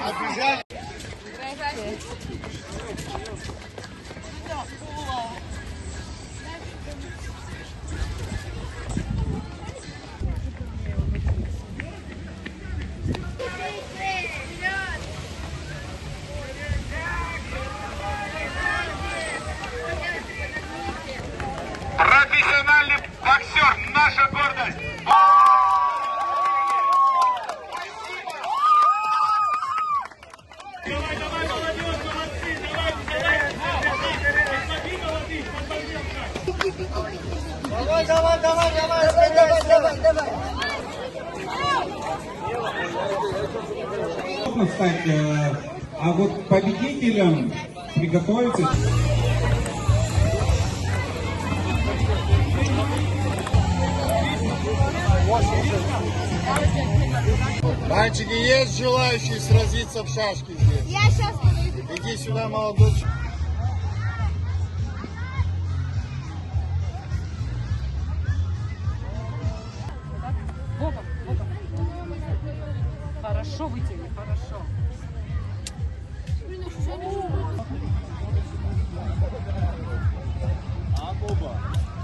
Обижали. Профессиональный боксер, наша гордость. Давай, давай, молодежь, молодцы, давай, давай, Давай, давай. Можно стать, а вот победителям приготовиться. Мальчики, есть желающие сразиться в шашки здесь? Я сейчас подойду. Иди сюда, молодой. Боком. Хорошо вытяни, хорошо. А, Боба.